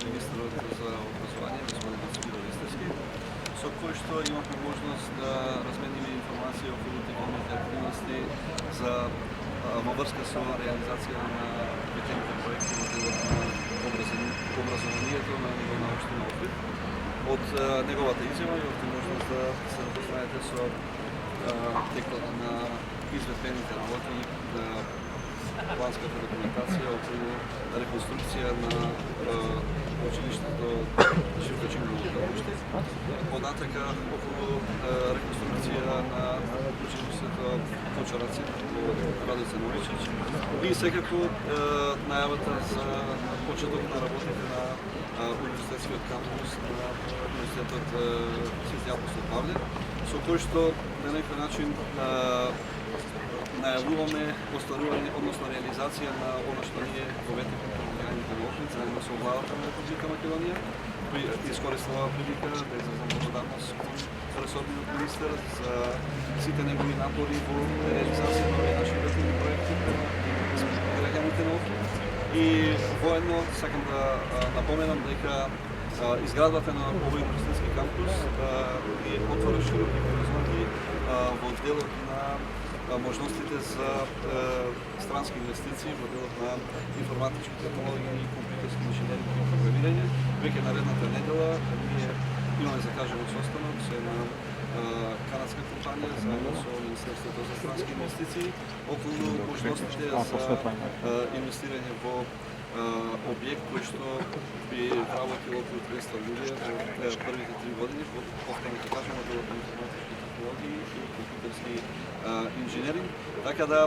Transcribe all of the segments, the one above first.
министерот за образование, господин Спиро Листевски, со кој што имавме можност да размениме информација околу текущите активности за во врска со реализација на питените проекти во делот на образованието на ниво на општина Охрид. Од неговата изјава имавте можност да се запознаете со текот на изведбените работи, на планската документација околу реконструкција на училиштето Живко Чимбиловска уште, података околу реконструкција на училиштето Кочараци во Радојце Новичич и секако најавата за почеток на работите на универзитетскиот кампус на Универзитетот Свети Апостол Павле, со кој што на некој начин најавуваме остварување, односно реализација на она што ние поветивме како граѓаните на Охрид, заедно со владата на Република Македонија, кој искористува прилика да изразам благодарност кон ресорниот министер за сите негови напори во реализација на овие наши градски проекти према граѓаните на Охрид. И воедно сакам да напоменам дека изградбата на овој универзитетски кампус е отвора широки хоризонти во делот на можностите за странски инвестиции во делот на информатички технологии и компјутерски инженеринг и програмирање. Веќе наредната недела ние имаме закажен состанок со една канадска компанија заедно со Министерството за странски инвестиции околу можностите за инвестирање во објект кој што би работил околу 200 луѓе во првите 3 години, повторно да кажем, во делот на информатички технологии и компјутерски инженеринг. Така да,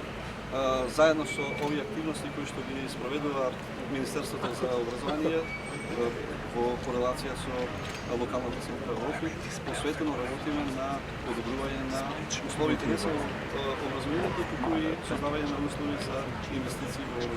заедно со овие активности кои што ги спроведува Министерството за образование во корелација со локалната самоуправа Охрид, посветено работиме на подобрување на условите не само образованието, туку и создавање на услови за инвестиции во